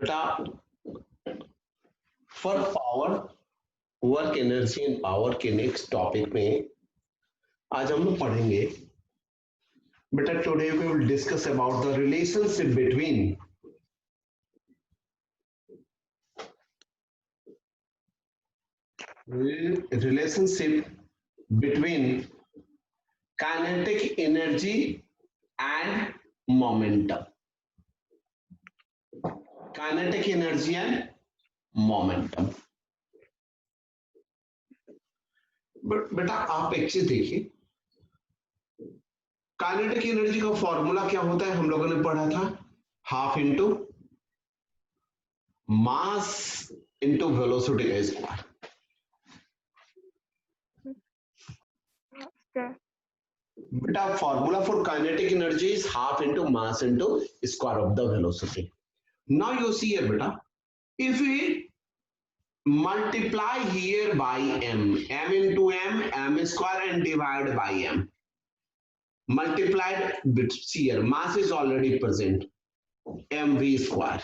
बेटा for power work energy and power के next topic में आज हम लोग पढ़ेंगे बेटा today we will discuss about the relationship between kinetic energy and momentum. Kinetic energy and momentum. बेटा आप एक चीज देखिए, काइनेटिक एनर्जी का फॉर्मूला क्या होता है हम लोगों ने पढ़ा था, half into mass into velocity का स्क्वायर. बेटा formula for kinetic energy is half into mass into square of the velocity. Now you see here बेटा, if we multiply here by m into m square and divide by m, multiplied with here mass is already present, mv square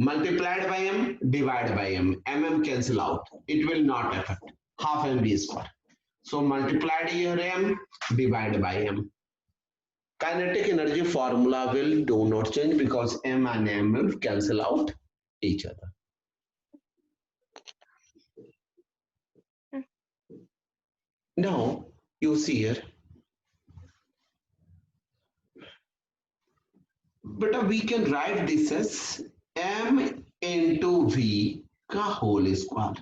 multiplied by m divided by m cancel out, it will not affect half mv square. So multiplied here m divided by m. Kinetic energy formula will do not change because m and m will cancel out each other. Now you see here, but we can write this as m into v ka whole square.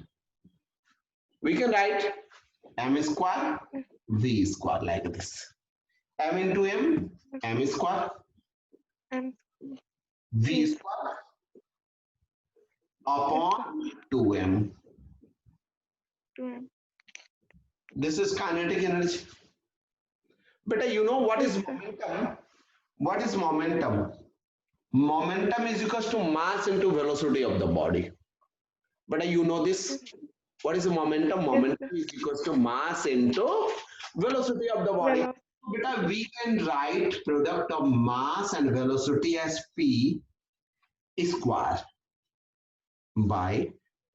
We can write m square v square like this. M into m square, v square upon 2m. This is kinetic energy. But you know what is momentum? What is momentum? Momentum is equals to mass into velocity of the body. But you know this? What is momentum? Momentum is equals to mass into velocity of the body. But we can write product of mass and velocity as p square by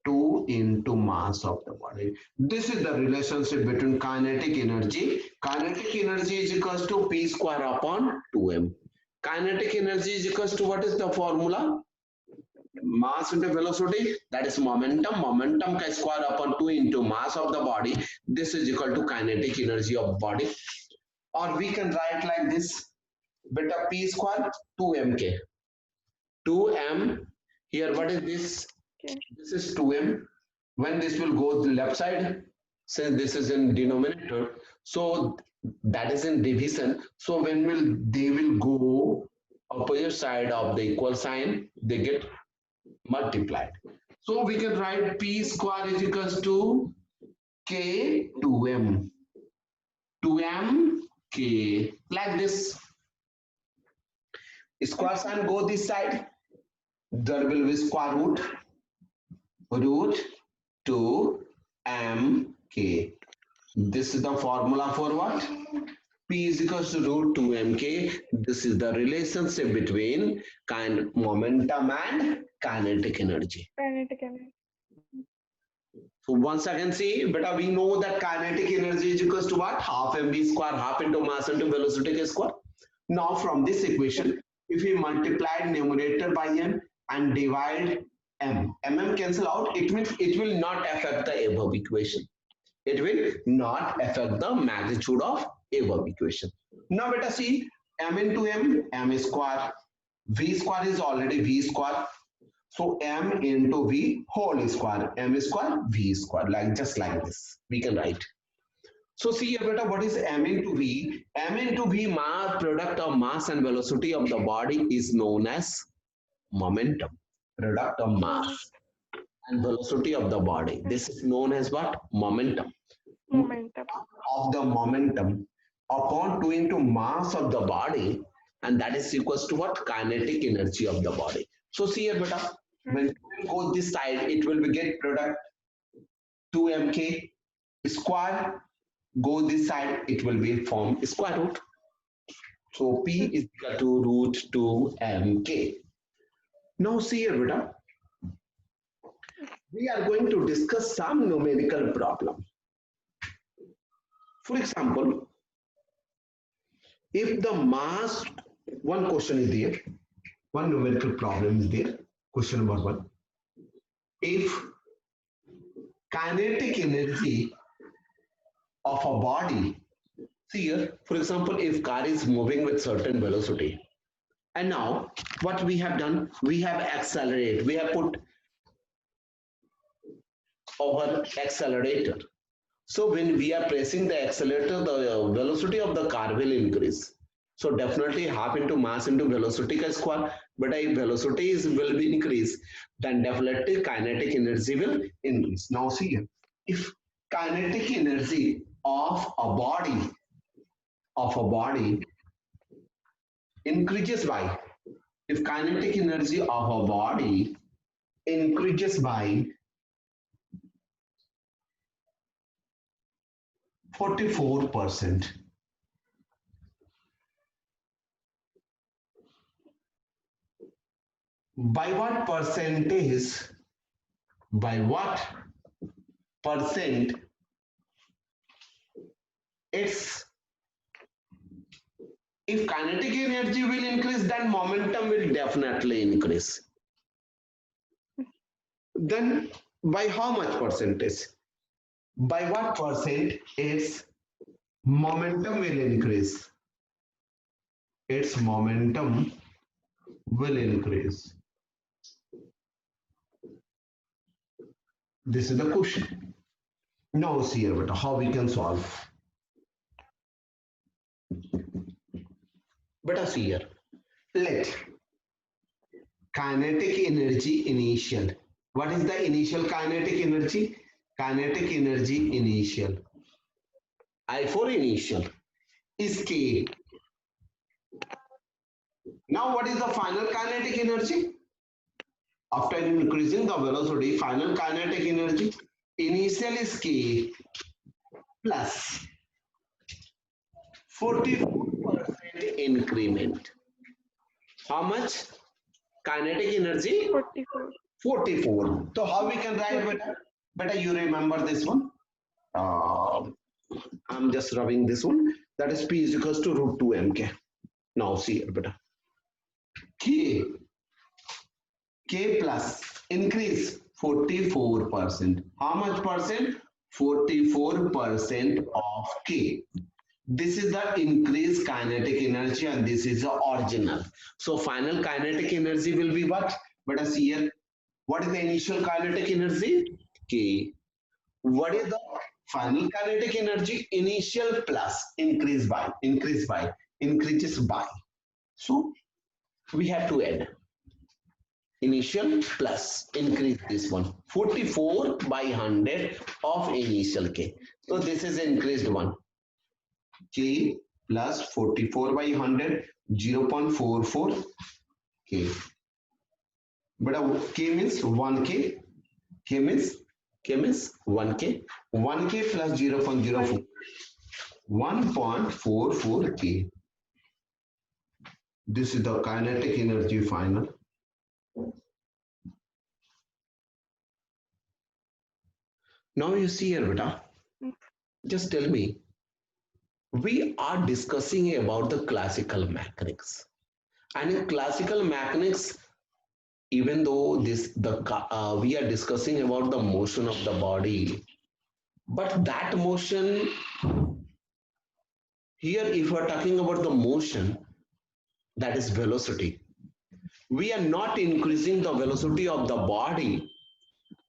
2 into mass of the body. This is the relationship between kinetic energy. Kinetic energy is equals to p square upon 2m. Kinetic energy is equals to, what is the formula? Mass into velocity, that is momentum. Momentum ka square upon 2 into mass of the body. This is equal to kinetic energy of body. Or we can write like this, beta p square 2mk. 2m here, what is this? This is 2m. When this will go to the left side, since this is in denominator, so that is in division. So when they will go opposite side of the equal sign, they get multiplied. So we can write p square is equals to k 2m. 2m k like this. Square sign go this side. There will be square root 2m k. This is the formula for what? P is equals to root 2mk. This is the relationship between momentum and kinetic energy. So once again see, beta we know that kinetic energy is equals to what? Half mv square, half into mass into velocity square. Now from this equation, if we multiply numerator by m and divide m, cancel out, it means it will not affect the above equation. It will not affect the magnitude of above equation. Now beta see, m into m square, v square is already v square. So m into v whole square, m square v square, like just like this we can write. So see here beta, what is m into v? M into v, mass product of mass and velocity of the body, is known as momentum. Product of mass and velocity of the body, this is known as what? Momentum. Momentum of the momentum upon 2 into mass of the body, and that is equals to what? Kinetic energy of the body. So see here beta, when we go this side, it will be get product 2mk square. Go this side, it will be form square root. So p is equal to root 2mk. Now see here, beta. We are going to discuss some numerical problem. For example, if the mass, one question is there, one numerical problem is there. Question number one. If kinetic energy of a body, see here, for example, if car is moving with certain velocity, and now what we have done, we have accelerated, we have put our accelerator. So when we are pressing the accelerator, the velocity of the car will increase. So definitely half into mass into velocity ka square. But if velocity will be increased, then definitely kinetic energy will increase. Now see here, if kinetic energy of a body increases by, if kinetic energy of a body increases by 44%. By what percentage, by what percent it's, if kinetic energy will increase, then momentum will definitely increase. Then by how much percentage? By what percent its momentum will increase? Its momentum will increase. This is the question. Now see here, how we can solve. But see here, let kinetic energy initial. What is the initial kinetic energy? Kinetic energy initial. I for initial is K. Now what is the final kinetic energy? After increasing the velocity, final kinetic energy initial is K plus 44% increment. How much? Kinetic energy? 44. 44. So how we can write better? Better you remember this one. I'm just rubbing this one. That is P is equals to root 2 mk. Now see here better. K plus increase 44%. How much percent? 44% of K. This is the increased kinetic energy and this is the original. So final kinetic energy will be what? But as here, what is the initial kinetic energy? K. What is the final kinetic energy? Initial plus increase by, increases by. So we have to add initial plus increase this one 44 by 100 of initial K. So this is increased one. K plus 44 by 100, 0.44 K. But K means 1K. K means 1K. 1K plus 0.04. 1.44 K. This is the kinetic energy final. Now you see here, beta. Just tell me. We are discussing about the classical mechanics, and in classical mechanics, even though we are discussing about the motion of the body, but that motion here, if we are talking about the motion, that is velocity, we are not increasing the velocity of the body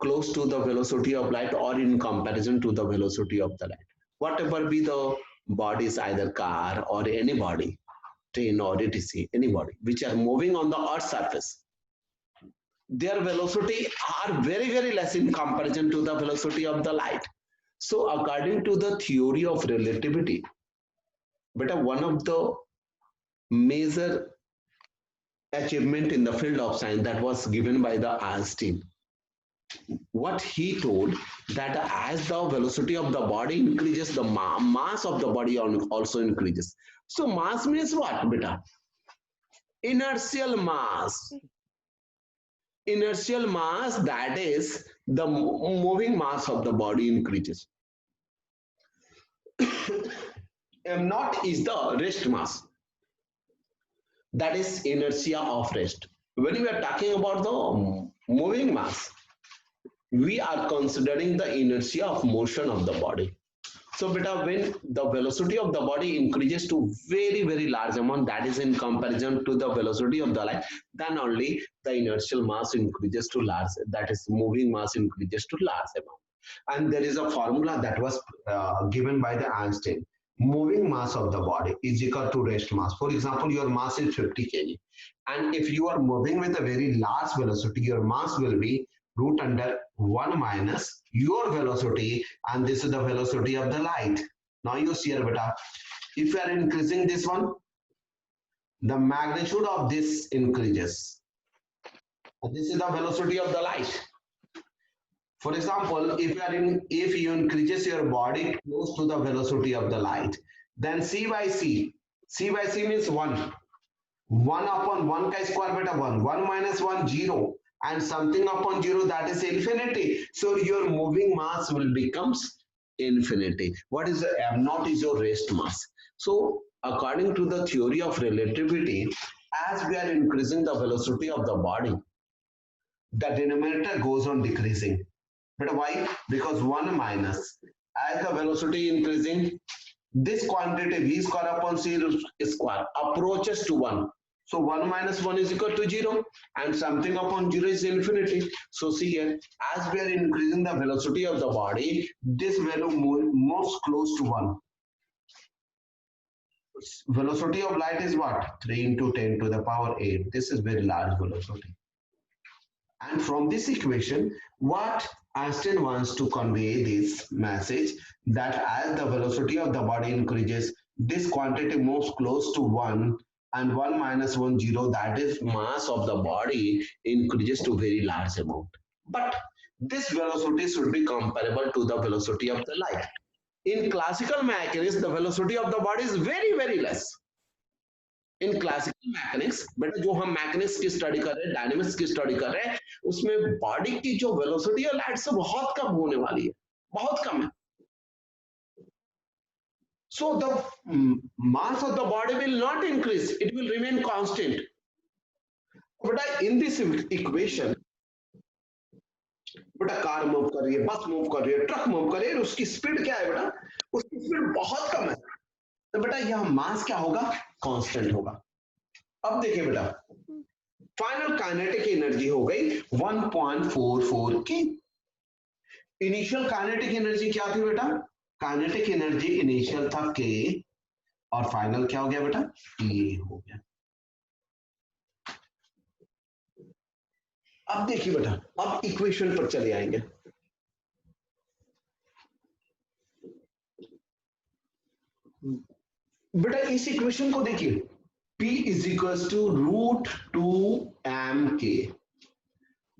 close to the velocity of light or in comparison to the velocity of the light. Whatever be the bodies, either car or any body, train or etc, anybody which are moving on the earth's surface, their velocity are very less in comparison to the velocity of the light. So according to the theory of relativity, but one of the major achievement in the field of science that was given by the Einstein, what he told, that as the velocity of the body increases, the mass of the body also increases. So mass means what, beta? Inertial mass. inertial mass, that is the moving mass of the body increases. M naught is the rest mass, that is inertia of rest. When we are talking about the moving mass, we are considering the inertia of motion of the body. So beta, when the velocity of the body increases to very large amount, that is in comparison to the velocity of the light, then only the inertial mass increases to large, that is moving mass increases to large amount. And there is a formula that was given by the Einstein. Moving mass of the body is equal to rest mass. For example, your mass is 50 kg, and if you are moving with a very large velocity, your mass will be root under 1 minus your velocity, and this is the velocity of the light. Now you see here, beta, if you are increasing this one, the magnitude of this increases. And this is the velocity of the light. For example, if you increases your body close to the velocity of the light, then c by c means 1. 1 upon 1 ka square beta 1. 1 minus 1, 0. And something upon 0, that is infinity. So your moving mass will becomes infinity. What is the m naught is your rest mass. So according to the theory of relativity, as we are increasing the velocity of the body, the denominator goes on decreasing. But why? Because 1 minus, as the velocity increasing, this quantity v square upon c square approaches to 1. So 1 minus 1 is equal to 0, and something upon 0 is infinity. So see here, as we are increasing the velocity of the body, this value moves close to 1. Velocity of light is what? 3 into 10 to the power 8. This is very large velocity. And from this equation, what Einstein wants to convey this message, that as the velocity of the body increases, this quantity moves close to 1, and 1 minus 1, 0, that is mass of the body increases to very large amount. But this velocity should be comparable to the velocity of the light. In classical mechanics, the velocity of the body is very less. In classical mechanics, बेटा जो हम mechanics की study कर रहे हैं, dynamics की study कर रहे हैं, उसमें बॉडी की जो वेलोसिटी है लाइट से बहुत कम होने वाली है, बहुत कम है. So the mass of the body will not increase, it will remain constant. बेटा in this equation, बेटा कार मूव कर रही है, बस मूव कर रही है, ट्रक मूव कर रही है, उसकी स्पीड क्या है बेटा? उसकी स्पीड बहुत कम है. तो बेटा यह मास क्या होगा? कांस्टेंट होगा. अब देखिए बेटा, फाइनल काइनेटिक एनर्जी हो गई 1.44 की. इनिशियल काइनेटिक एनर्जी क्या थी बेटा? काइनेटिक एनर्जी इनिशियल था के, और फाइनल क्या हो गया बेटा? ये हो गया. अब देखिए बेटा, अब इक्वेशन पर चले आएंगे. बेटा इस इक्वेशन को देखिए, P is equal to root 2m(k).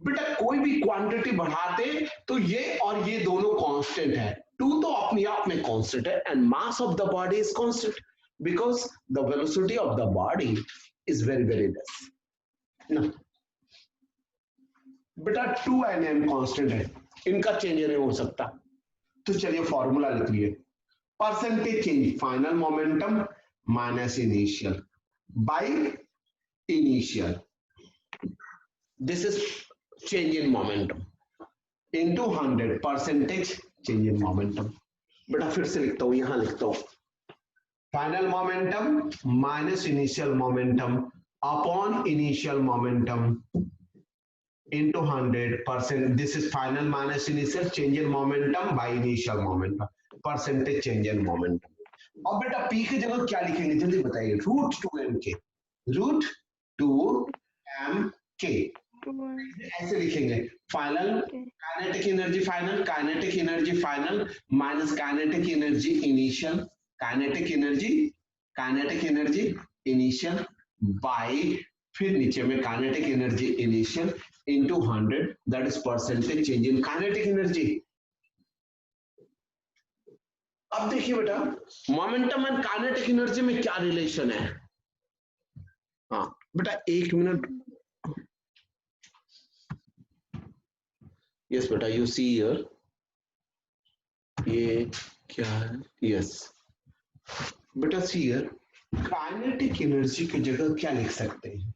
बेटा कोई भी क्वांटिटी बढ़ाते तो ये और ये दोनों कांस्टेंट है. 2 तो अपने आप में कांस्टेंट है, and mass of the body is constant because the velocity of the body is very less. बेटा 2 and m कांस्टेंट है, इनका चेंज नहीं हो सकता. तो चलिए फॉर्मूला लिख लिए. Percentage change final momentum minus initial by initial. This is change in momentum into 100 percentage change in momentum. बेटा फिर से लिखता हूं, यहां लिखता हूं final momentum minus initial momentum upon initial momentum into 100%. This is final minus initial change in momentum by initial momentum. Percentage change in momentum. अब बेटा p की जगह क्या लिखेंगे जल्दी बताइए? Root 2m(k). Root 2m(k). ऐसे लिखेंगे. Final kinetic energy final, kinetic energy final minus kinetic energy initial, kinetic energy initial by, फिर नीचे में kinetic energy initial into 100, that is percentage change in kinetic energy. अब देखिए बेटा, मोमेंटम एंड काइनेटिक एनर्जी में क्या रिलेशन है? हाँ बेटा एक मिनट, यस बेटा, यू सी हियर, ये क्या है? यस बेटा, सी हियर, काइनेटिक एनर्जी की जगह क्या लिख सकते हैं?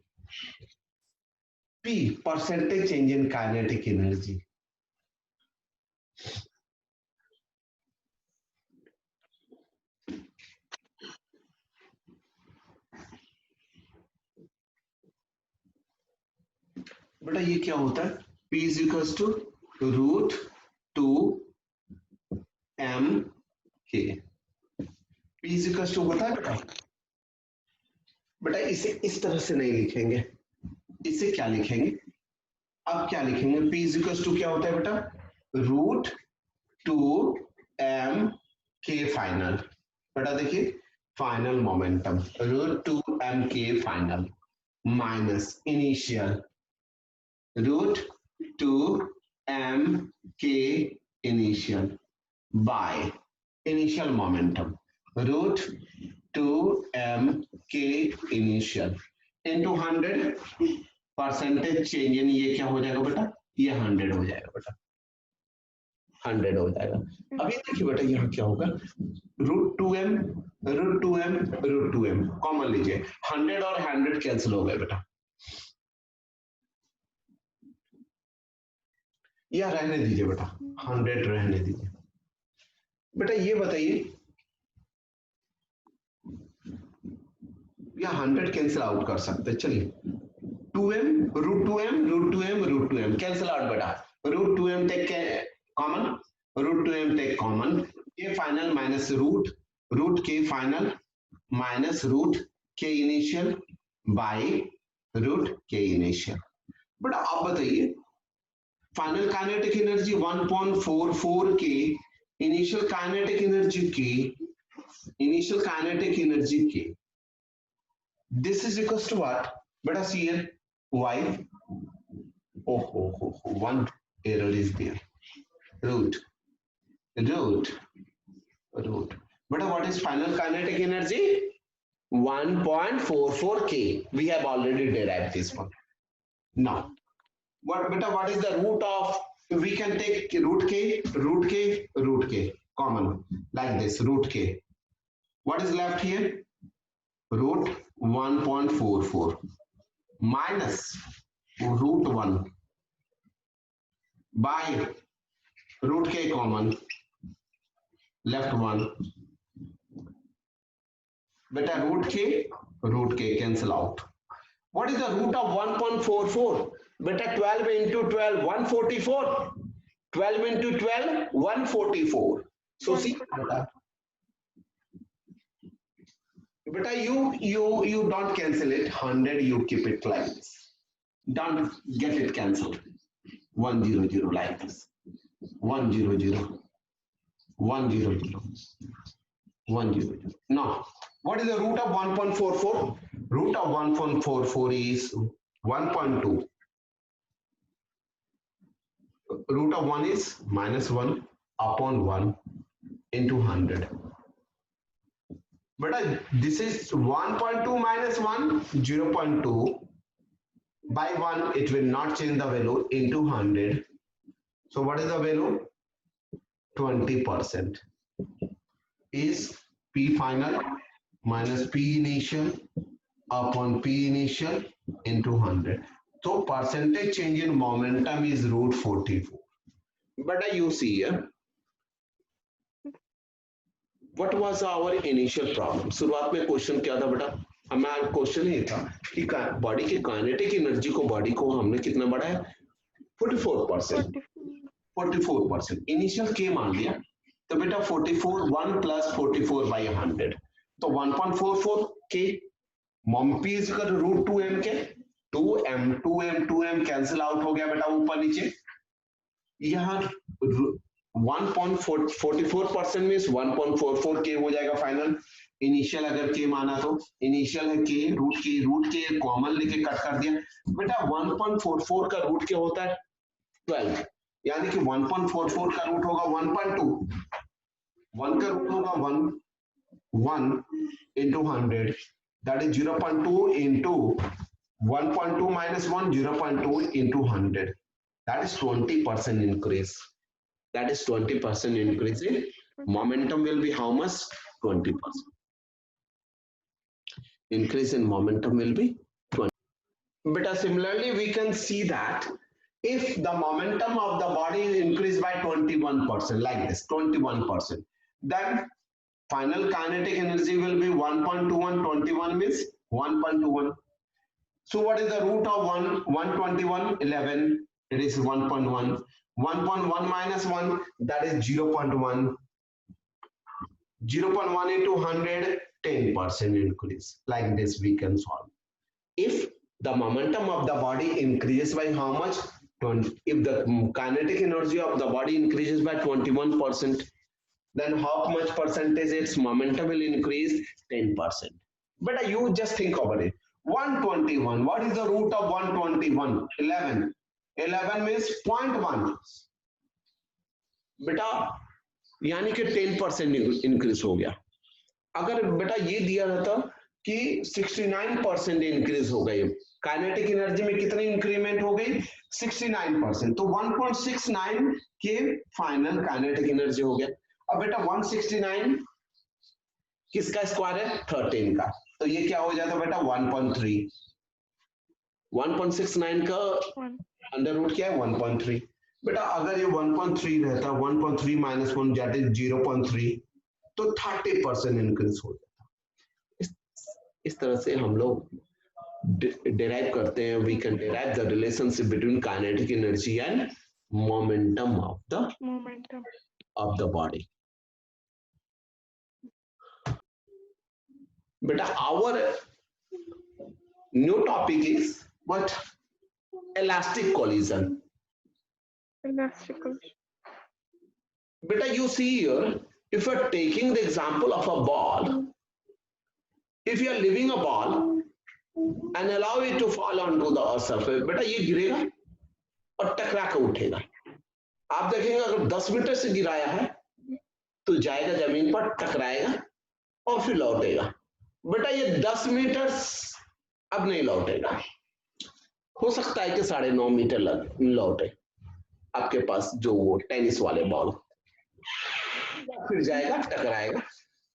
P, percentage change in kinetic energy. बेटा ये क्या होता है? P is equal to root two M K. P is equal to होता है बेटा? बेटा इसे इस तरह से नहीं लिखेंगे, इसे क्या लिखेंगे? अब क्या लिखेंगे? P इज इक्वल टू क्या होता है बेटा? Root two M K final. बेटा देखिए, final momentum root two M K final minus initial root two M K initial by initial momentum root two M K initial into 100 percentage change in, ये क्या हो जाएगा बेटा? ये 100 हो जाएगा बेटा, 100 हो जाएगा। अब ये देखिए बेटा, यहाँ क्या होगा? Root two M root two M root two M common लीजिए, 100 और 100 कैंसिल हो गए बेटा, या रहने दीजिए बेटा, 100 रहने दीजिए। बेटा ये बताइए, या 100 कैंसिल आउट कर सकते हैं, चलिए 2m root two M root two M root two M cancel out बेटा, root two M take common, root two M take common, K final minus root root K final minus root K initial by root K initial. But आप बताइए, final kinetic energy 1.44 K initial kinetic energy के this is equal to what बेटा? C N Y, oh, one error is there, root but what is final kinetic energy? 1.44 k. We have already derived this one. Now what is the root of, we can take root k common like this, root k. What is left here? Root 1.44 minus root 1 by root k common, left 1 beta, root k cancel out. What is the root of 1.44? beta 12 into 12 144, 12 into 12 144. So see beta, you don't cancel it, 100 you keep it like this, don't get it cancelled, 100 like this, 100 100 100. Now what is the root of 1.44? Root of 1.44 is 1.2. Root of 1 is minus 1 upon 1 into 100. But this is 1.2 minus 1, 0.2. By 1, it will not change the value, into 100. So what is the value? 20% is P final minus P initial upon P initial into 100. So percentage change in momentum is root 44. But you see here, what was our initial problem? शुरुआत में question क्या था बेटा? हमारा question ये था कि body की काइनेटिक एनर्जी को, बॉडी को हमने कितना बढ़ाया? 44%। 44% इनिशियल के मान लिया, तो बेटा 44 1 प्लस 44 बाई 100, तो 1.44 के P is equal to root 2m के, 2m कैंसिल आउट हो गया बेटा ऊपर नीचे, यहाँ 1.44% में 1.44 के हो जाएगा फाइनल। इनिशियल अगर के माना तो इनिशियल है के, रूट के कॉमन लेके कट कर दिया बेटा। 1.44 का रूट क्या होता है? 12, यानी कि 1.44 का रूट होगा 1.2, 1 का रूट होगा 1 into 100, that is 0.2 into 1.2 minus 1, 0.2 into 100, That is 20% increase. That is 20% increase in momentum will be how much? 20%. Increase in momentum will be 20. But similarly, we can see that if the momentum of the body is increased by 21%, like this, 21%, then final kinetic energy will be 1.21. 21 means 1.21. So what is the root of 121? 11. It is 1.1. 1.1 minus 1, that is 0.1. 0.1 into 100, 10% increase. Like this we can solve. If the momentum of the body increases by how much? 20. If the kinetic energy of the body increases by 21%, then how much percentage its momentum will increase? 10%. But you just think about it. 121. What is the root of 121? 11. 11 means 0.1. बेटा यानी कि 10% increase हो गया. अगर बेटा ये दिया रहता कि 69% इंक्रीज हो गई, काइनेटिक एनर्जी में कितनी इंक्रीमेंट हो गई? 69%. तो 1.69 के फाइनल काइनेटिक एनर्जी हो गया. अब बेटा 169 किसका स्क्वायर है? 13 का. तो ये क्या हो जाता बेटा? 1.3. 1.69 का अंडर रूट क्या है? 1.3. बेटा अगर ये 1.3 रहता, 1.3 माइनस 1 दैट इज 0.3, तो 30% इंक्रीज हो जाता. इस तरह से हम लोग derive करते हैं. We can derive the relationship between kinetic energy and momentum of the body. बेटा our new topic is what? Elastic collision. Beta, you see here, if you are taking the example of a ball, if you are leaving a ball and allow it to fall onto the earth surface, beta ये गिरेगा और टकरा के उठेगा. आप देखेंगे अगर 10 metre से गिराया है तो जाएगा जमीन पर, टकराएगा और फिर लौटेगा. बेटा ये 10 मीटर अब नहीं लौटेगा. हो सकता है कि 9.5 मीटर लौटे आपके पास जो वो टेनिस वाले बॉल, फिर जाएगा टकराएगा.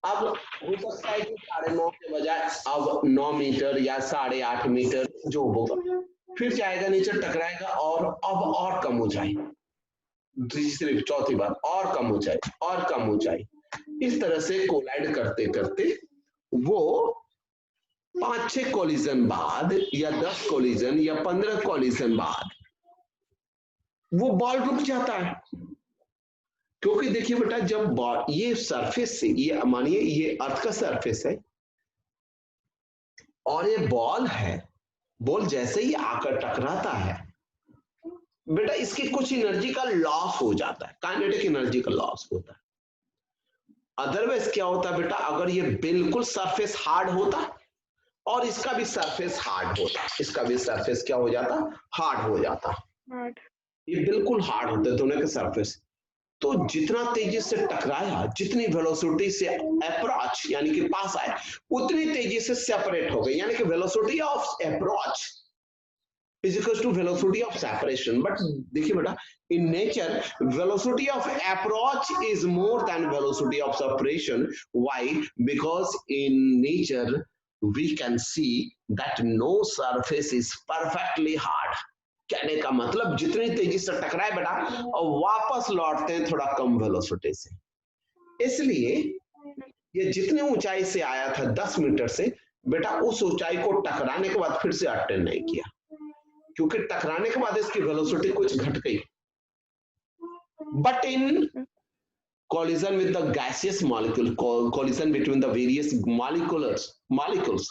अब हो सकता है कि 9.5 के बजाय अब 9 मीटर या 8.5 मीटर जो होगा, फिर जाएगा नीचे, टकराएगा और अब और कम ऊंचाई, तीसरी चौथी बार और कम ऊंचाई और कम ऊंचाई. इस तरह से कोलाइड करते करते वो 5-6 कोलिजन बाद या 10 कोलिजन या 15 कोलिजन बाद वो बॉल रुक जाता है. क्योंकि देखिए बेटा, जब ये सरफेस से, ये मानिए ये अर्थ का सरफेस है और ये बॉल है, बॉल जैसे ही आकर टकराता है बेटा इसकी कुछ एनर्जी का लॉस हो जाता है, काइनेटिक एनर्जी का लॉस होता है. अदरवाइज क्या होता है बेटा, अगर ये बिल्कुल सरफेस हार्ड होता और इसका भी सरफेस हार्ड होता, इसका भी सरफेस क्या हो जाता? हार्ड हो जाता. ये बिल्कुल हार्ड होते दोनों के सरफेस. तो जितना तेजी से टकराया, जितनी वेलोसिटी से अप्रोच यानी कि पास आया, उतनी तेजी से सेपरेट हो गई. यानी कि velocity of approach is equal to velocity of separation. But देखिए बेटा, in nature velocity of approach is more than velocity of separation. Why? Because in nature we can see that no surface is perfectly hard. कहने का मतलब जितनी तेजी से टकराए बेटा और वापस लौटते हैं थोड़ा कम वेलोसिटी से. इसलिए ये जितनी ऊंचाई से आया था 10 मीटर से, बेटा उस ऊंचाई को टकराने के बाद फिर से अटेन नहीं किया, क्योंकि टकराने के बाद इसकी वेलोसिटी कुछ घट गई. But in collision with the gaseous molecule, collision between the various molecules,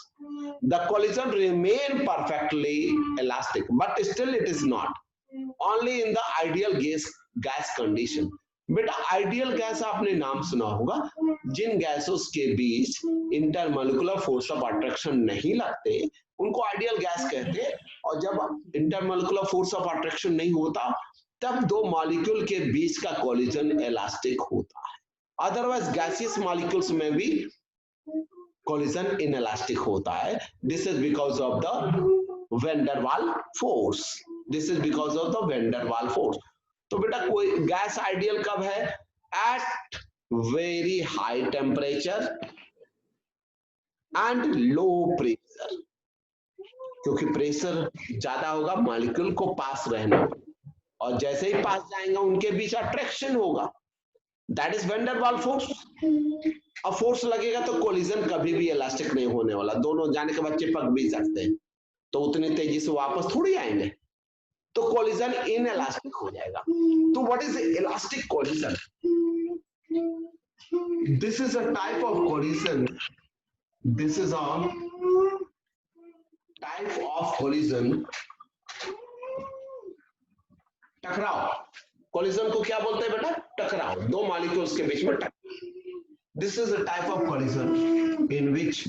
the collision remain perfectly elastic, but still it is not. Only in the ideal gas condition. बेटा आइडियल गैस आपने नाम सुना होगा, जिन गैसों के बीच इंटरमोलिकुलर फोर्स ऑफ अट्रैक्शन नहीं लगते उनको आइडियल गैस कहते हैं. और जब इंटरमोलिकुलर फोर्स ऑफ अट्रैक्शन नहीं होता तब दो मॉलिक्यूल के बीच का कोलिजन इलास्टिक होता है. अदरवाइज गैसियस मॉलिक्यूल्स में भी कोलिजन इनइलास्टिक होता है. This is because of the van der Waals force. This is because of the van der Waals force. तो बेटा कोई गैस आइडियल कब है? At very high temperature and low pressure, क्योंकि प्रेशर ज्यादा होगा मॉलिक्यूल को पास रहना, और जैसे ही पास जाएंगे उनके बीच अट्रैक्शन होगा, that is van der Waals force. अब फोर्स लगेगा तो कोलिजन कभी भी इलास्टिक नहीं होने वाला, दोनों जाने के बाद चिपक भी सकते हैं, तो उतनी तेजी से वापस थोड़ी आएंगे, तो कोलिजन इन इलास्टिक हो जाएगा। तो what is elastic collision? This is a type of collision, this is a type of collision, टकराव। कोलिजन को क्या बोलते हैं बेटा? टकराव, दो मॉलिक्यूल्स के बीच में टकराव। This is a type of collision in which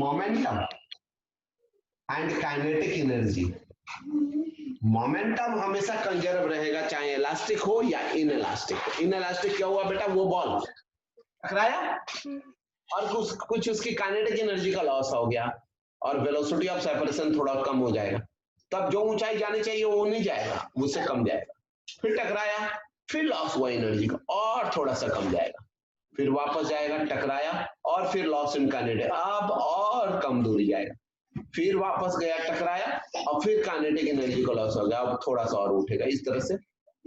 momentum and kinetic energy, momentum हमेशा कंजर्व रहेगा चाहे इलास्टिक हो या इनइलास्टिक हो। इनइलास्टिक क्या हुआ बेटा? वो बॉल टकराया और कुछ उसकी काइनेटिक एनर्जी का लॉस हो गया और वेलोसिटी ऑफ सेपरेशन थोड़ा कम हो जाएगा, तब जो ऊंचाई जानी चाहिए वो नहीं जाएगा, उससे कम जाएगा। फिर टकराया, फिर लॉस हुआ एनर्जी का और थोड़ा सा कम जाएगा, फिर वापस जाएगा, टकराया और फिर लॉस इन काइनेटिक, अब और कम दूरी जाएगा, फिर वापस गया, टकराया और फिर काइनेटिक एनर्जी का लॉस हो गया, अब थोड़ा सा और उठेगा, इस तरह से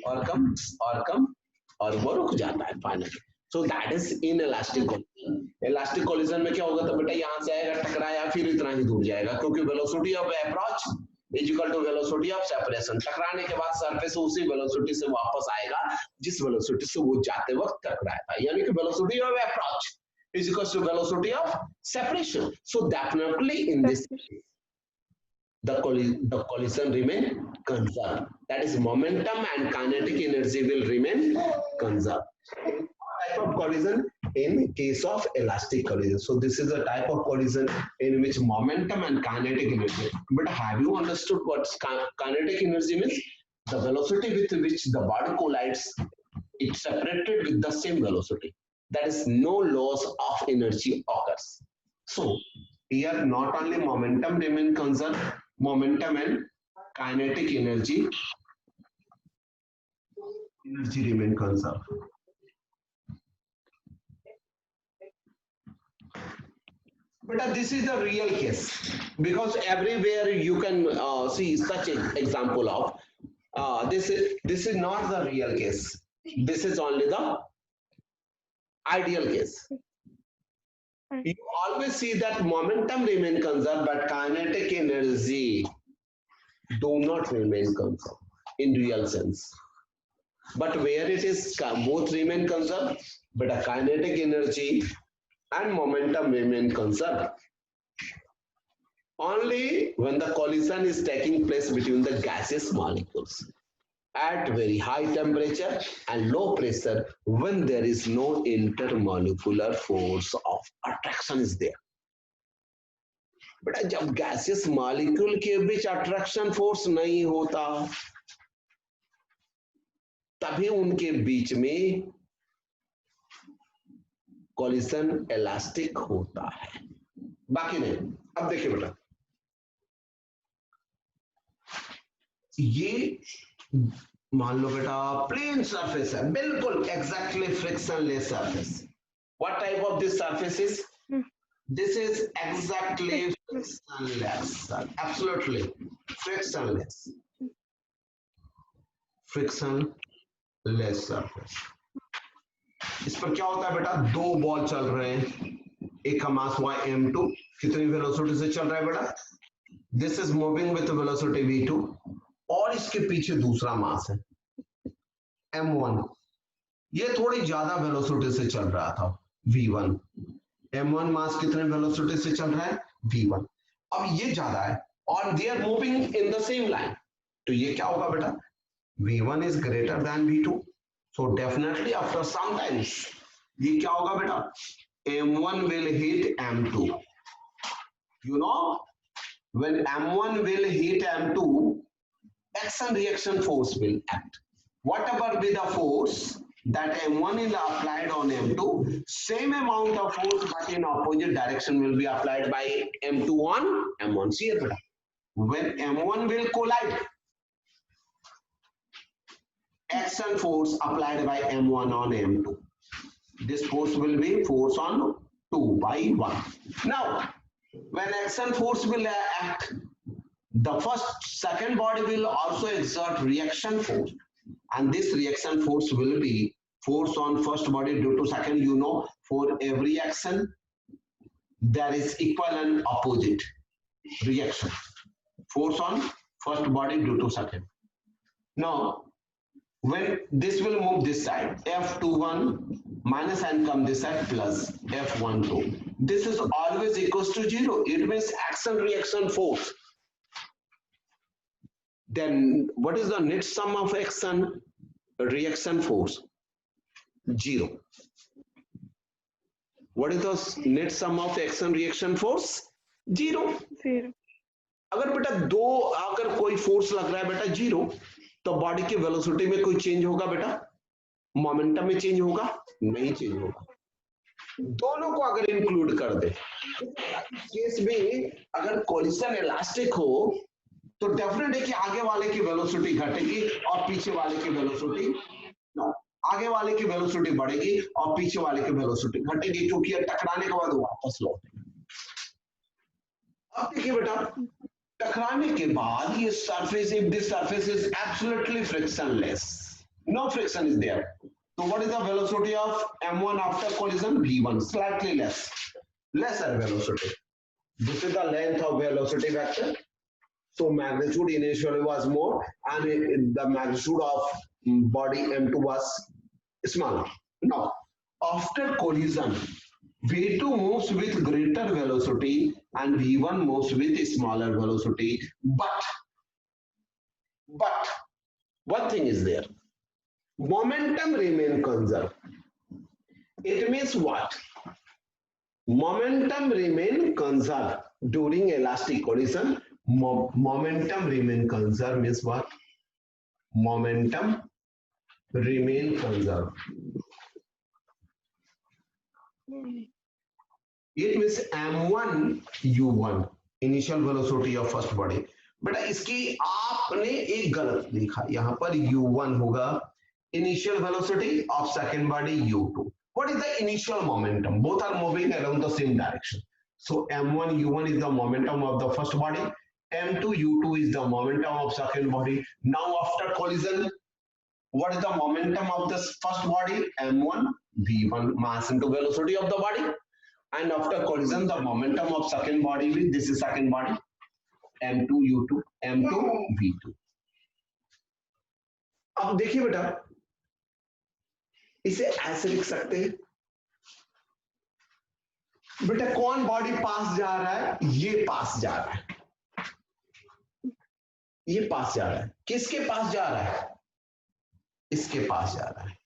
और कम और वो रुक जाता है finally. So that is in elastic collision. Elastic collision में क्या होगा? तो बेटा यहाँ से आएगा, टकराया, फिर इतना ही दूर जाएगा, क्योंकि velocity of approach is equal to velocity of separation. टकराने के बाद सरफेस उसी वेलोसिटी से वापस आएगा जिस वेलोसिटी से वो जाते वक्त टकराया था, यानी कि velocity of approach is equals to velocity of separation. So definitely in this case, the collision remain conserved. That is, momentum and kinetic energy will remain conserved. Type of collision in case of elastic collision. So this is a type of collision in which momentum and kinetic energy. But have you understood what kinetic energy means? The velocity with which the body collides, it's separated with the same velocity. That is, no loss of energy occurs. So here not only momentum remain conserved, momentum and kinetic energy remain conserved. But this is the real case, because everywhere you can see such an example of this is not the real case. This is only the ideal case. You always see that momentum remain conserved, but kinetic energy do not remain conserved in real sense. But where it is both remain conserved, but a kinetic energy and momentum remain conserved only when the collision is taking place between the gaseous molecules at very high temperature and low pressure, when there is no intermolecular force of attraction is there. बेटा जब gaseous molecule के बीच attraction force नहीं होता, तभी उनके बीच में collision elastic होता है, बाकी नहीं। अब देखिए बेटा, ये मान लो बेटा प्लेन सरफेस है, बिल्कुल exactly frictionless surface. What type of this surface is? This is exactly frictionless, absolutely frictionless, frictionless surface. इस पर क्या होता है बेटा? दो बॉल चल रहे हैं, एक का मास हुआ m2, कितनी वेलोसिटी से चल रहा है बेटा? This is moving with velocity v2, और इसके पीछे दूसरा मास है m1, ये थोड़ी ज्यादा वेलोसिटी से चल रहा था v1। m1 मास कितने वेलोसिटी से चल रहा है? v1। अब ये ज्यादा है और they are moving in the same line, तो ये क्या होगा बेटा? v1 is greater than v2, so definitely after some times ये क्या होगा बेटा? m1 will hit m2। You know when m1 will hit m2, action reaction force will act. Whatever be the force that m1 is applied on m2, same amount of force but in opposite direction will be applied by m2 on m1. See here बेटा, when M1 will collide, action force applied by M1 on M2. This force will be force on 2 by 1. Now, when action force will act, the second body will also exert reaction force, and this reaction force will be force on first body due to second. You know, for every action there is equal and opposite reaction. Force on first body due to second. Now, when this will move this side, F21 minus and come this side plus F12. This is always equals to 0. It means action reaction force. Then what is the net sum of action reaction force? 0. What is the net sum of action reaction force? 0. अगर बेटा दो अगर कोई force लग रहा है बेटा 0, तो बॉडी की वेलोसिटी में कोई चेंज होगा बेटा? मोमेंटम में चेंज होगा? नहीं चेंज होगा। दोनों को अगर इंक्लूड कर दे, केस में अगर कोलिजन इलास्टिक हो तो डेफिनेट है कि आगे वाले की वेलोसिटी घटेगी और पीछे वाले की वेलोसिटी आगे वाले की वेलोसिटी बढ़ेगी और पीछे वाले की वेलोसिटी घटेगी, क्योंकि ये टकराने के बाद वापस लौटेगी। अब देखिए बेटा, टकराने के बाद ये surface, if this surface is absolutely frictionless, no friction is there, so what is the velocity of M1 after collision? V1, slightly lesser velocity. This is the length of velocity vector. So magnitude initially was more, and the magnitude of body M2 was smaller. Now, after collision, V2 moves with greater velocity and V1 moves with smaller velocity. But one thing is there. Momentum remain conserved. It means what? Momentum remain conserved during elastic collision. Momentum remain conserved means what? Momentum remain conserved. It means M1 U1 initial velocity of first body. बेटा इसकी आपने एक गलत लिखा, यहाँ पर U1 होगा initial velocity of second body U2. What is the initial momentum? Both are moving along the same direction. So M1 U1 is the momentum of the first body. M2 U2 is the momentum of second body. Now after collision, what is the momentum of this first body? M1 V1, mass into velocity of the body. And after collision, the momentum of second body with this is second body. M2 U2, M2 V2. अब देखिए बेटा, इसे ऐसे लिख सकते हैं बेटा, कौन बॉडी पास जा रहा है? ये पास जा रहा है, ये पास जा रहा है। किसके पास जा रहा है? इसके पास जा रहा है।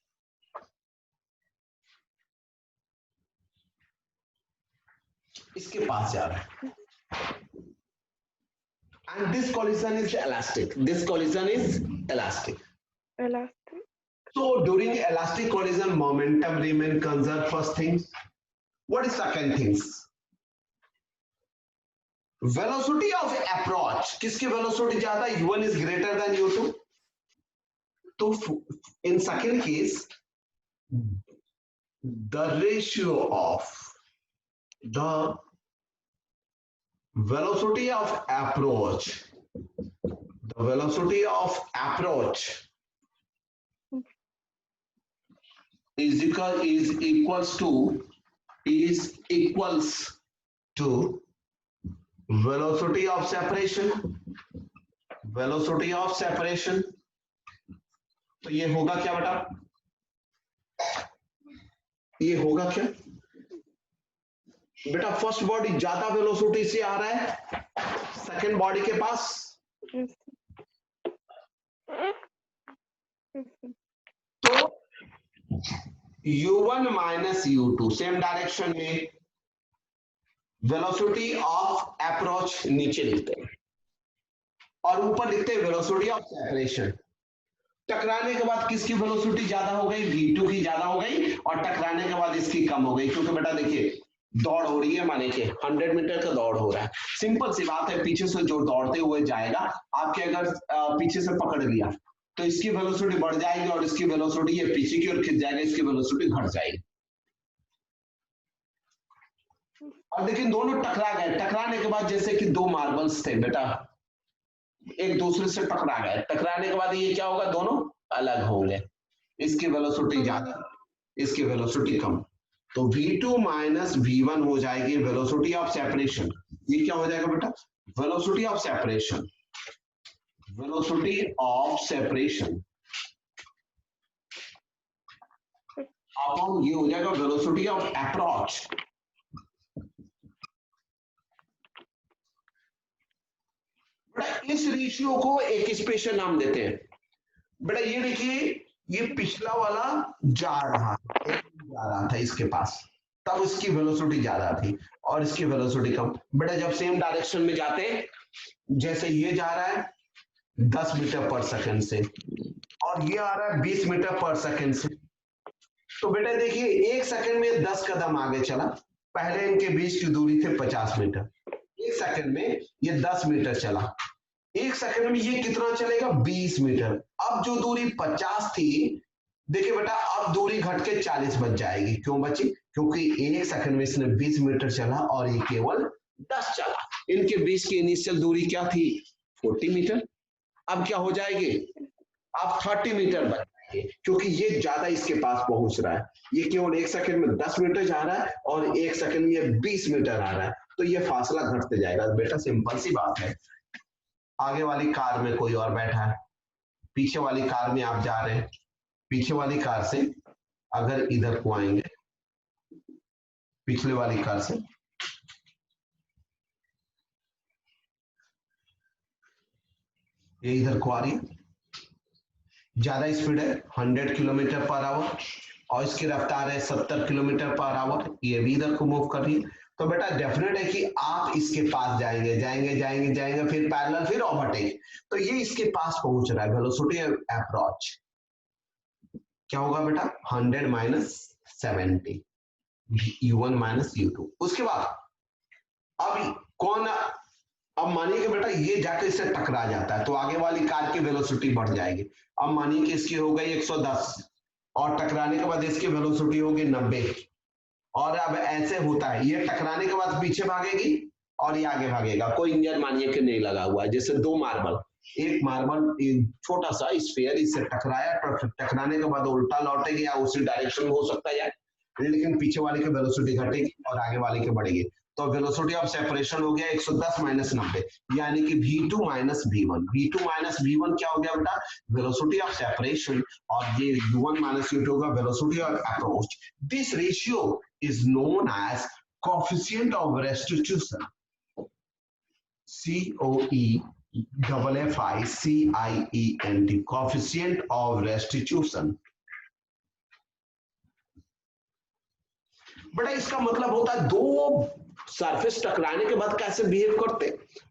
इसके पास जा रहा है। And this collision is elastic. This collision is elastic. So during elastic collision, momentum remain conserved. First thing. What is second things? Velocity of approach. किसकी velocity ज्यादा? U1 is greater than U2. So in second case, the ratio of the velocity of approach, is equals to velocity of separation. तो ये होगा क्या बेटा? ये होगा क्या बेटा? फर्स्ट बॉडी ज्यादा वेलोसिटी से आ रहा है सेकंड बॉडी के पास, तो U1 minus U2 same direction में वेलोसिटी ऑफ अप्रोच नीचे लिखते हैं और ऊपर लिखते हैं वेलोसिटी ऑफ सेपरेशन। टकराने के बाद किसकी वेलोसिटी ज्यादा हो गई? V2 की ज्यादा हो गई, और टकराने के बाद इसकी कम हो गई, क्योंकि बेटा देखिए दौड़ हो रही है, माने कि 100 मीटर का दौड़ हो रहा है, सिंपल सी बात है, पीछे से जो दौड़ते हुए जाएगा, आपके अगर पीछे से पकड़ लिया तो इसकी वेलोसिटी बढ़ जाएगी और इसकी वेलोसिटी ये पीछे की ओर खिंच जाएगा, इसकी वेलोसिटी घट जाएगी। और लेकिन दोनों टकरा गए, टकराने के बाद जैसे कि दो मार्बल्स थे बेटा, एक दूसरे से टकरा गए, टकराने के बाद ये क्या होगा, दोनों अलग होंगे, इसकी वेलोसिटी ज्यादा, इसकी वेलोसिटी कम, तो v2 माइनस v1 हो जाएगी वेलोसिटी ऑफ सेपरेशन। ये क्या हो जाएगा बेटा, velocity of separation, velocity of separation upon ये हो जाएगा वेलोसिटी ऑफ अप्रोच। बेटा इस रेशियो को एक स्पेशल नाम देते हैं। बेटा ये देखिए, ये पिछला वाला जा रहा था इसके पास, तब इसकी वेलोसिटी ज्यादा थी और इसकी वेलोसिटी कम। बेटा जब सेम डायरेक्शन में जाते, जैसे ये जा रहा है 10 मीटर पर सेकंड से और ये आ रहा है 20 मीटर पर सेकंड से, तो बेटा देखिए एक सेकंड में 10 कदम आगे चला, पहले इनके बीच की दूरी थे 50 मीटर, एक सेकंड में ये 10 मीटर चला, एक सेकंड में ये कितना चलेगा, 20 मीटर। अब जो दूरी 50 थी, देखिए बेटा अब दूरी घट के 40 बच जाएगी, क्यों बची, क्योंकि एक सेकंड में इसने 20 मीटर चला और ये केवल 10 चला। इनके बीच की इनिशियल दूरी क्या थी, 40 मीटर, अब क्या हो जाएगी, अब 30 मीटर बच जाएगी, क्योंकि ये ज्यादा इसके पास पहुंच रहा है, ये केवल एक सेकंड में 10 मीटर जा रहा है और एक सेकंड में ये 20 मीटर आ रहा है, तो ये फासला घटते जाएगा। बेटा सिंपल सी बात है, आगे वाली कार में कोई और बैठा है, पीछे वाली कार में आप जा रहे हैं, पीछे वाली कार से अगर इधर को आएंगे, पिछले वाली कार से ये इधर को आ रही है, ज्यादा स्पीड है 100 किलोमीटर पर आवर और इसकी रफ्तार है 70 किलोमीटर पर आवर, ये भी इधर को मूव कर रही है, तो बेटा डेफिनेट है कि आप इसके पास जाएंगे जाएंगे जाएंगे जाएंगे, फिर पैरेलल, फिर ओवरटेक, तो ये इसके पास पहुंच रहा है, वेलोसिटी अप्रोच क्या होगा बेटा, 100 माइनस 70 u1 माइनस u2। उसके बाद अब कौन, अब मानिए कि बेटा ये जाकर इससे टकरा जाता है, तो आगे वाली कार की वेलोसिटी बढ़ जाएगी। अब मानिए कि इसकी हो गई 110 और टकराने के बाद इसकी वेलोसिटी होगी 90, और अब ऐसे होता है, ये टकराने के बाद पीछे भागेगी और ये आगे भागेगा, कोई इंजन मानिए कि नहीं लगा हुआ है, जैसे दो मार्बल, एक मार्बल छोटा सा स्फीयर इससे टकराया, टकराने के बाद उल्टा लौटेगी या उसी डायरेक्शन में हो सकता है, लेकिन पीछे वाले की वेलोसिटी घटेगी और आगे वाले की बढ़ेगी, तो वेलोसिटी ऑफ सेपरेशन हो गया 110 माइनस 90, यानी कि v2 minus v1। v2 minus v1 क्या हो गया बेटा, वेलोसिटी ऑफ सेपरेशन, और ये u1 माइनस u2 होगा velocity of approach. This ratio is known as coefficient of restitution, COEFFICIENT, coefficient of restitution। बड़ा इसका मतलब होता है दो सरफेस टकराने के बाद कैसे बिहेव करते,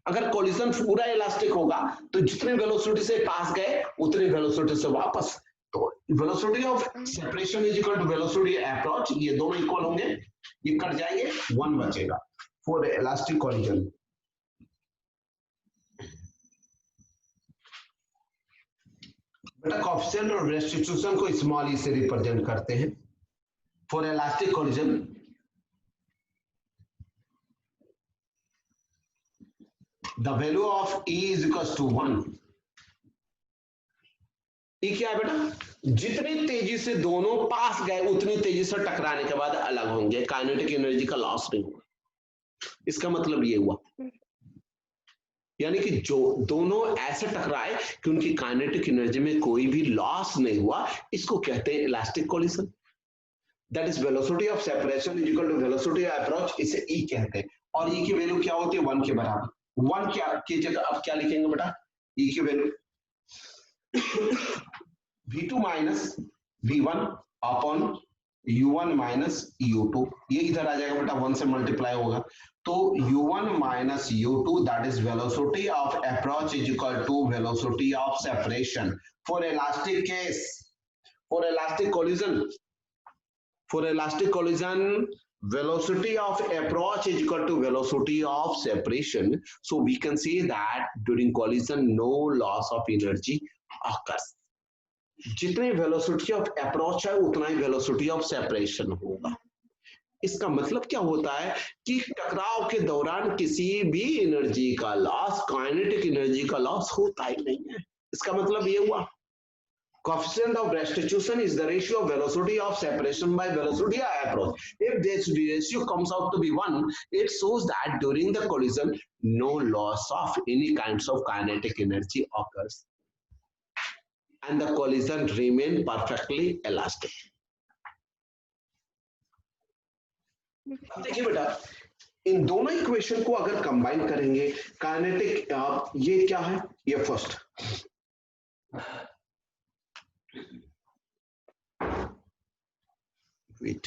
अगर कोलिजन पूरा इलास्टिक होगा तो जितने वेलोसिटी से पास गए उतनी वेलोसिटी से वापस, तो velocity of separation is equal to velocity approach, ये दोनों इक्वल होंगे, ये कट जाएंगे, 1 बचेगा फॉर इलास्टिक कोलिजन। बेटा कोएफिशिएंट ऑफ रेस्टिट्यूशन को स्मॉल ई से रिप्रेजेंट करते हैं for elastic collision. The value of E is equals to 1। E क्या है बेटा, जितनी तेजी से दोनों पास गए उतनी तेजी से टकराने के बाद अलग होंगे, काइनेटिक एनर्जी का लॉस नहीं होगा, इसका मतलब ये हुआ, यानी कि जो दोनों ऐसे टकराए कि उनकी काइनेटिक एनर्जी में कोई भी लॉस नहीं हुआ, इसको कहते हैं elastic collision. That is velocity of separation is equal to velocity of approach, इसे E कहते हैं, और E की वैल्यू क्या होती है, 1 के बराबर। 1 क्या की जगह अब क्या लिखेंगे बेटा, E की value v2 minus v1 upon u1 minus u2, ये इधर आ जाएगा बेटा, 1 से मल्टीप्लाई होगा, तो u1 minus u2 that is velocity of approach is equal to velocity of separation for elastic case, for elastic collision, for elastic collision velocity of approach is equal to velocity of separation. So we can say that during collision, no loss of energy occurs. जितने velocity of approach है उतना ही velocity of separation होगा. इसका मतलब क्या होता है कि टकराव के दौरान किसी भी एनर्जी का लॉस, काइनेटिक एनर्जी का लॉस होता ही नहीं है. इसका मतलब ये हुआ coefficient of restitution is the ratio of velocity of separation by velocity of approach. If this ratio comes out to be 1, it shows that during the collision no loss of any kinds of kinetic energy occurs and the collision remain perfectly elastic. अब देखिए बेटा, इन दोनों equation को अगर combine करेंगे, kinetic, ये क्या है, ये first, wait,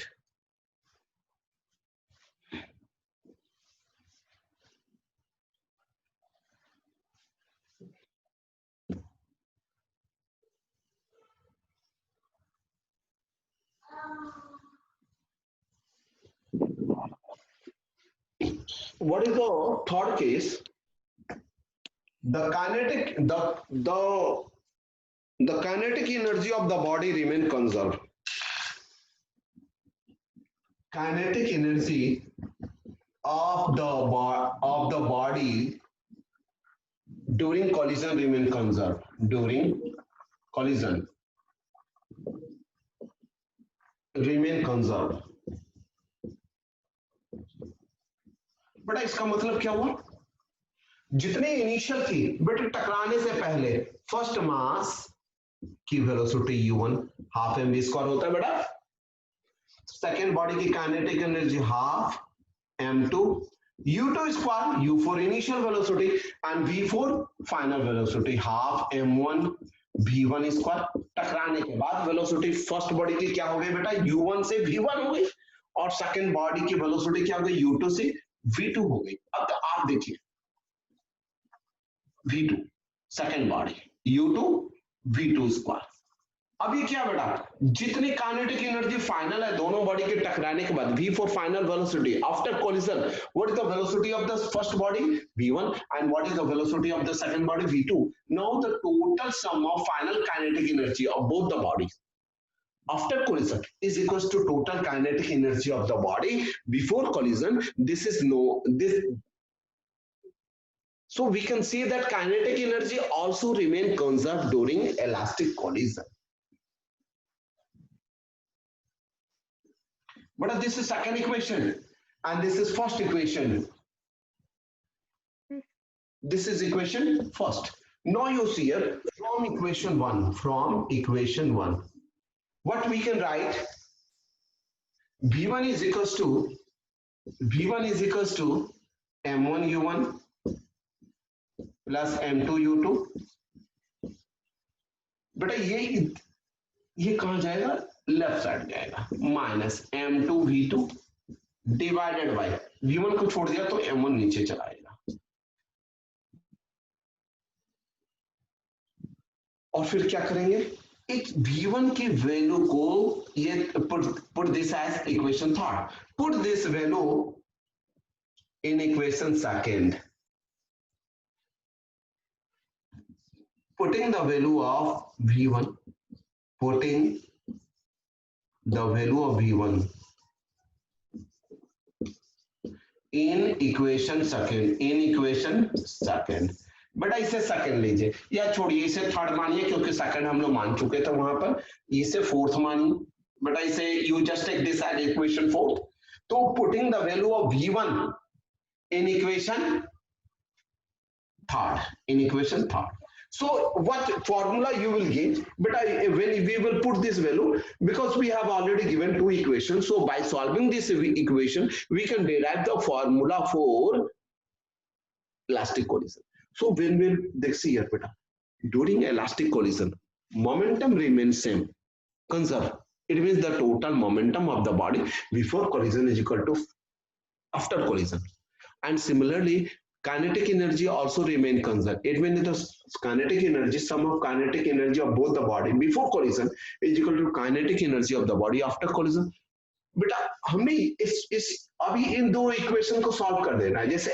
what is the third case? The kinetic energy of the body remain conserved. Kinetic energy of the body during collision remain conserved. During collision remain conserved. बड़ा इसका मतलब क्या हुआ, जितने इनिशियल थी बट टकराने से पहले फर्स्ट मास की velocity u1 half mv square होता है बेटा, सेकेंड बॉडी की kinetic energy half m2 u2 square, u4 initial velocity and v4 final velocity half m1 v1 square. टकराने के बाद वेलोसिटी फर्स्ट बॉडी की क्या हो गई बेटा, u1 से v1 हो गई, और सेकेंड बॉडी की वेलोसिटी क्या हो गई, u2 से v2 हो गई. अब आप देखिए v2 second body u2 v2 square. अब ये क्या बेटा, जितनी काइनेटिक एनर्जी फाइनल है दोनों बॉडी के टकराने के बाद, v4 final velocity after collision, what is the velocity of the first body v1 and what is the velocity of the second body v2. Now the total sum of final kinetic energy of both the bodies after collision is equals to total kinetic energy of the body before collision. So we can see that kinetic energy also remain conserved during elastic collision. But this is second equation and this is first equation. This is equation first. Now you see here from equation 1, what we can write, v1 is equals to m1 u1 plus m2 u2. बेटा ये कहां जाएगा, left side जाएगा, minus m2 v2 divided by v1 को छोड़ दिया तो m1 नीचे चला आएगा, और फिर क्या करेंगे, एक v1 की वैल्यू को ये put this as equation third, put this value in equation second, putting the value of v1 in equation second. बेटा इसे सेकंड लीजिए या छोड़िए, इसे थर्ड मानिए क्योंकि सेकंड हम लोग मान चुके थे वहां पर, इसे फोर्थ मानिए बेटा, इसे you just take this as equation fourth. तो putting the value of v1 in equation third. So what formula you will get, but when we will put this value, because we have already given two equations, so by solving this equation we can derive the formula for elastic collision. So when we'll see here beta, during elastic collision momentum remains same, conserve. It means the total momentum of the body before collision is equal to after collision, and similarly kinetic energy also remain conserved. It means the kinetic energy, sum of kinetic energy of both the body before collision is equal to kinetic energy of the body after collision. बेटा हमने इस अभी इन दो equation को solve कर देना है, जैसे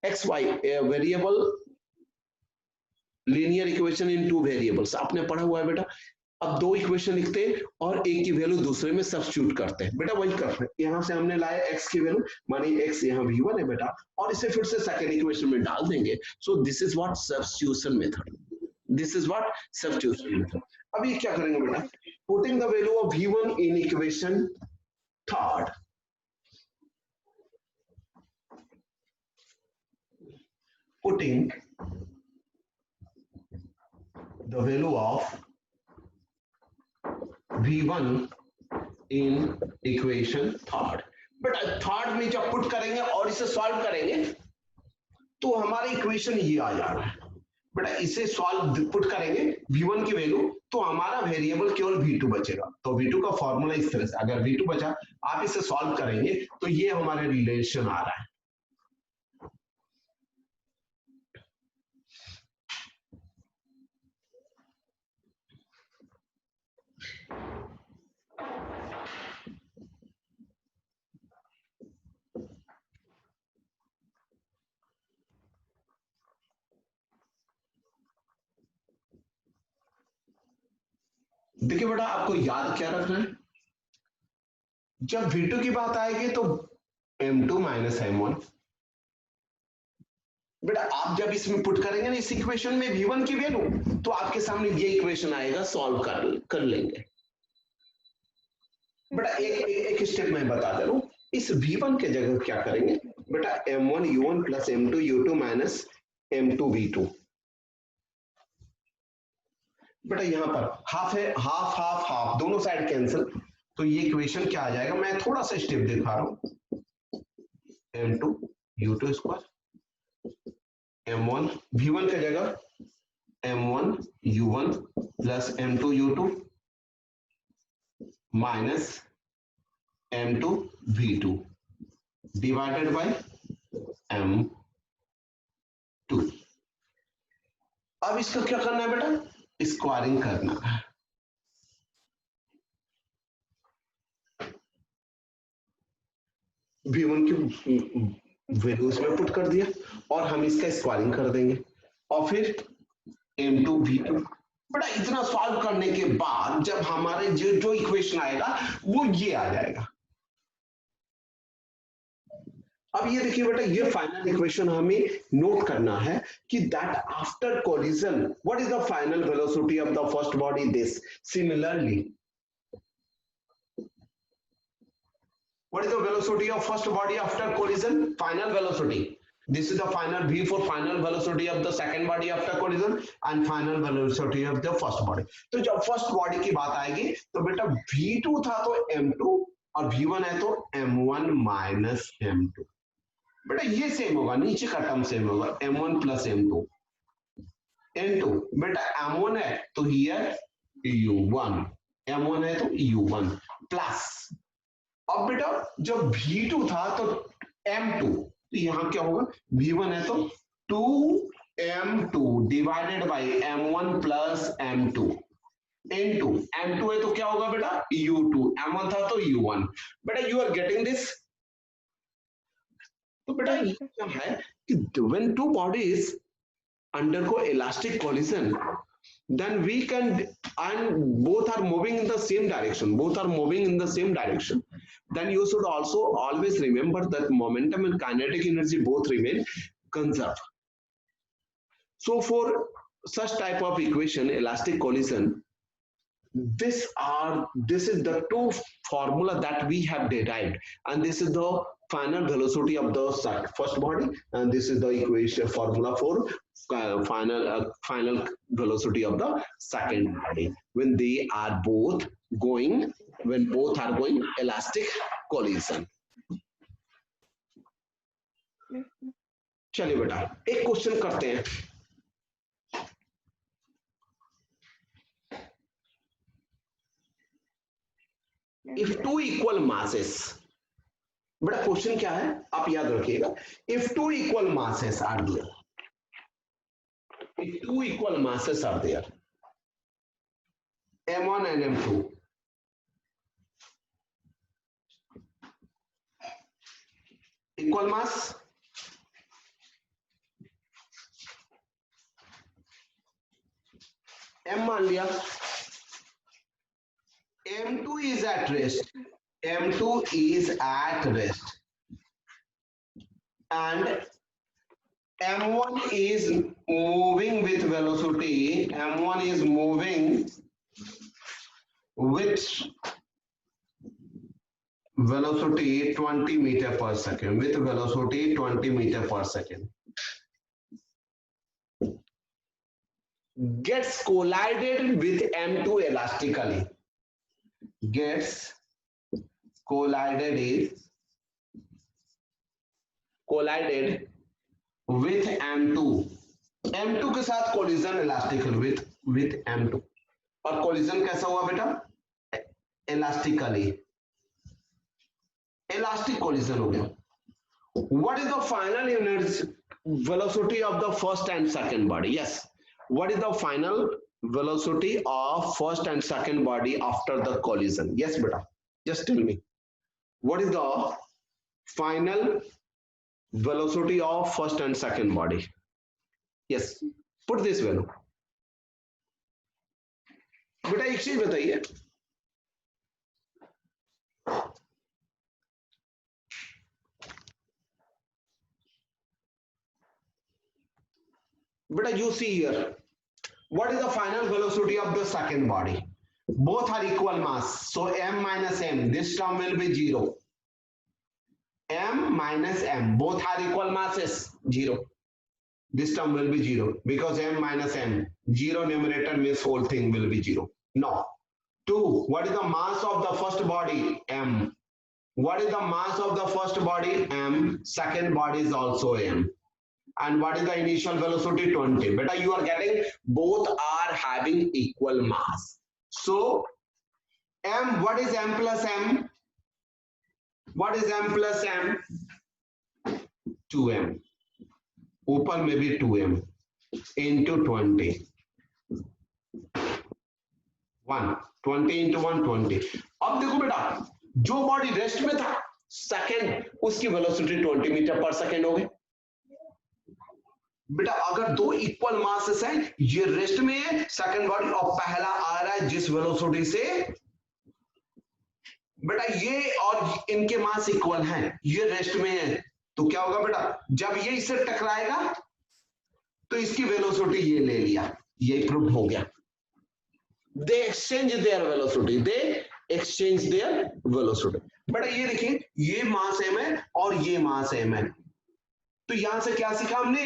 x y variable linear equation in two variables आपने पढ़ा हुआ है बेटा। अब दो इक्वेशन लिखते हैं और एक की वैल्यू दूसरे में सब्स्टिट्यूट करते हैं, बेटा वही कर रहे हैं। यहाँ से हमने लाया x की वैल्यू, मानी x यहाँ v1 है बेटा, और इसे फिर से सेकेंड इक्वेशन में डाल देंगे। So this is what substitution method, this is what substitution method. अब ये क्या करेंगे बेटा, putting the value of v1 in equation third, putting the value of v1 in equation third। But third में जब पुट करेंगे और इसे सॉल्व करेंगे तो हमारा इक्वेशन ये आ जा रहा है बेटा। इसे सॉल्व पुट करेंगे v1 की वैल्यू, तो हमारा वेरिएबल केवल v2 बचेगा। तो v2 का फॉर्मूला इस तरह से, अगर v2 बचा आप इसे सॉल्व करेंगे तो ये हमारे रिलेशन आ रहा है। देखिए बेटा आपको याद क्या रखना है, जब v2 की बात आएगी तो m2 माइनस m1। बेटा आप जब इसमें पुट करेंगे ना इस इक्वेशन में v1 की वैल्यू, तो आपके सामने ये इक्वेशन आएगा, सॉल्व कर लेंगे। बेटा एक स्टेप मैं बता दे रहा हूं, इस v1 के जगह क्या करेंगे बेटा, m1 u1 plus m2 u2 minus m2 v2। बेटा यहां पर हाफ है, हाफ हाफ हाफ दोनों साइड कैंसिल, तो ये इक्वेशन क्या आ जाएगा, मैं थोड़ा सा स्टेप दिखा रहा हूं, m2 u2 square m1 v1 के जगह m1 u1 plus m2 u2 minus m2 v2 divided by m2। अब इसका क्या करना है बेटा, स्क्वायरिंग करना है। v1 की वैल्यूज में पुट कर दिया और हम इसका स्क्वायरिंग कर देंगे और फिर m2 v2। बड़ा इतना सॉल्व करने के बाद जब हमारे जो इक्वेशन आएगा वो ये आ जाएगा। अब ये देखिए बेटा, ये फाइनल इक्वेशन हमें नोट करना है कि that after collision what is the final velocity of the first body, this similarly what is the velocity of first body after collision, final velocity, this is the final v for final velocity of the second body after collision and final velocity of the first body। तो जब first body की बात आएगी तो बेटा v2 था तो m2 और v1 है तो m1 माइनस m2। बेटा ये सेम होगा, नीचे का टर्म सेम होगा, m1 प्लस m2 n2। बेटा m1 है तो हियर u1, m1 है तो u1 प्लस, अब बेटा जब v2 था तो m2, तो यहां क्या होगा, v1 है तो 2m2 divided by m1 plus m2 n2, m2 है तो क्या होगा बेटा u2, m1 था तो u1। बेटा यू आर गेटिंग दिस। तो बेटा ये क्या है कि when two bodies undergo elastic collision, then we can, and both are moving in the same direction, then you should also always remember that momentum and kinetic energy both remain conserved। So for such type of equation, elastic collision, this is the two formula that we have derived, and this is the final velocity of the first body, and this is the equation formula for final velocity of the second body when both are going elastic collision। चलिए बेटा एक question करते हैं। If two equal masses, बेटा question क्या है आप याद रखिएगा, if two equal masses are there, if two equal masses are there, m1 and m2, equal mass, m मान लिया, m2 is at rest, m2 is at rest and m1 is moving with velocity, m1 is moving with velocity 20 meter per second, with velocity 20 meter per second, gets collided with m2 elastically, gets collided with m2, m2 के साथ collision इलास्टिकल with m2, और collision कैसा हुआ बेटा, elastically, elastic collision हो गया. What is the final velocity of the first and second body? Yes. What is the final velocity of first and second body after the collision? Yes, beta. Just tell me. What is the final velocity of first and second body? Yes. Put this value. बेटा एक चीज बताइए, beta you see here, what is the final velocity of the second body? Both are equal mass, so m minus m, this term will be 0. M minus m, both are equal masses, 0. This term will be 0 because m minus m, 0 numerator means whole thing will be 0. Now, 2, what is the mass of the first body? M. What is the mass of the first body? M. Second body is also m. And what is the initial velocity? 20. Beta, you are getting both are having equal mass. So, m, what is m plus m? What is m plus m? 2m. Open maybe 2m into 20. 1. 20 into 1, 20. अब देखो बेटा, जो body rest में था second, उसकी velocity 20 metre पर second हो गई. बेटा अगर दो इक्वल मासेस हैं, ये रेस्ट में है सेकंड बॉडी और पहला आ रहा है जिस वेलोसिटी से, बेटा ये और इनके मास इक्वल हैं, ये रेस्ट में है, तो क्या होगा बेटा, जब ये इससे टकराएगा तो इसकी वेलोसिटी ये ले लिया, ये प्रूव हो गया. दे exchange there velocity, they exchange there velocity. बेटा ये देखिए, ये मास m है और ये मास m है, तो यहां से क्या सीखा हमने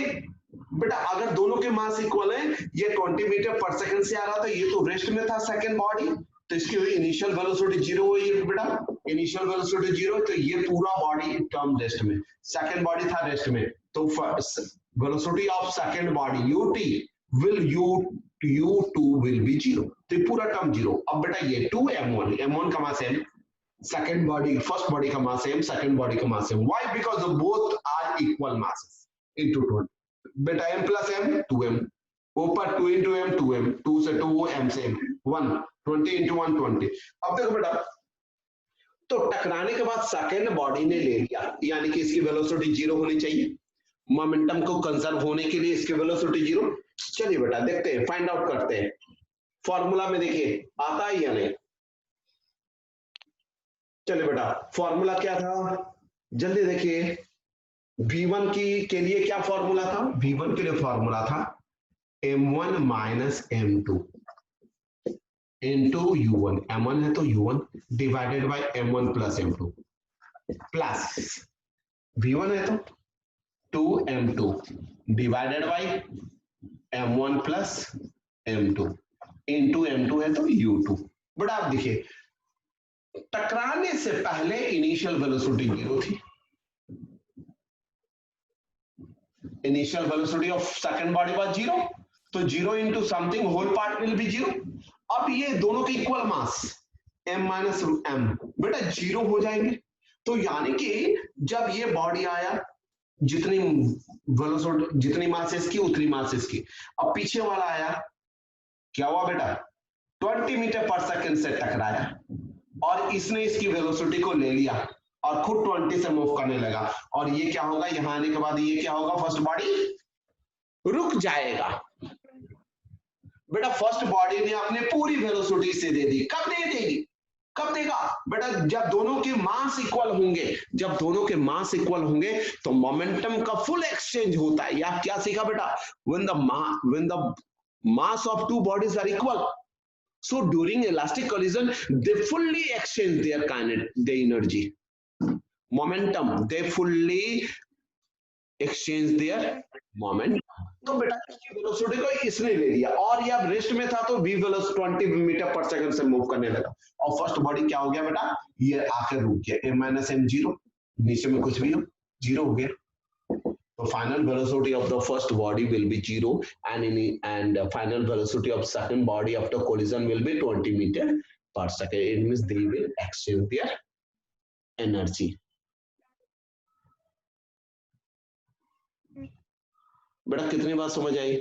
बेटा, अगर दोनों के मास इक्वल हैं, ये 20 मीटर पर सेकंड से आ रहा था, ये तो रेस्ट में था सेकंड बॉडी, तो इसकी इनिशियल वेलोसिटी 0 हुई है बेटा, इनिशियल वेलोसिटी 0, तो ये पूरा बॉडी टर्म रेस्ट में, सेकंड बॉडी था रेस्ट में, तो velocity of second body ut will u2 will be 0, तो पूरा टर्म 0. अब बेटा ये 2 m1 का मास m, second body first body का मास m, सेकंड बॉडी का मास m. Why? Because both are equal masses into 20. बेटा m plus m 2m, ऊपर 2 into m 2m, 2 से 2 m से m 1, 20 into 1 20. अब देखो बेटा, तो टकराने के बाद सेकंड बॉडी ने ले लिया, यानी कि इसकी वेलोसिटी 0 होनी चाहिए, मोमेंटम को कंजर्व होने के लिए इसकी वेलोसिटी 0. चलिए बेटा देखते हैं, फाइंड आउट करते हैं. फॉर्मूला में देखिए आता है या नहीं. चलिए बेटा, फॉर्मूला क्या था, जल्दी देखिए. V1 के लिए क्या फॉर्मूला था, V1 के लिए फॉर्मूला था m1 minus m2 into u1, m1 है तो u1 divided by m1 plus m2 plus V1 है तो 2m2 divided by m1 plus m2 into m2 है तो u2. बड़ा आप देखिए, टकराने से पहले इनिशियल वेलोसिटी 0 थी, initial velocity of second body was 0, तो 0 into something whole part will be 0. अब ये दोनों के इक्वल मास m minus m बेटा 0 हो जाएंगे, तो यानी कि जब ये बॉडी आया, जितनी वेलोसिटी जितनी मास इसकी उतनी मास इसकी, अब पीछे वाला आया, क्या हुआ बेटा, 20 मीटर पर सेकंड से टकराया और इसने इसकी वेलोसिटी को ले लिया, और खुद 20 से मूव करने लगा, और ये क्या होगा, यहाँ आने के बाद ये क्या होगा, फर्स्ट बॉडी रुक जाएगा। बेटा फर्स्ट बॉडी ने अपने पूरी वेलोसिटी से दे दी, कब दे देगी, कब देगा बेटा, जब दोनों के मास इक्वल होंगे, जब दोनों के मास इक्वल होंगे तो मोमेंटम का फुल एक्सचेंज होता है। या क्या सीखा बेटा, when the mass of two bodies are equal, so during elastic collision they fully exchange their energy, momentum, they fully exchange their moment। तो बेटा इसकी वेलोसिटी को इसने ले लिया, और ये अब रेस्ट में था तो v वेलोसिटी 20 मीटर पर सेकंड से मूव करने लगा, और फर्स्ट बॉडी क्या हो गया बेटा, ये आकर रुक गया, a माइनस m 0, नीचे में कुछ भी हो, 0 हो गया। तो final velocity of the first body will be 0 and final velocity of second body after collision will be 20 meter per second। It means they will exchange their energy। बेटा कितनी बात समझ आई?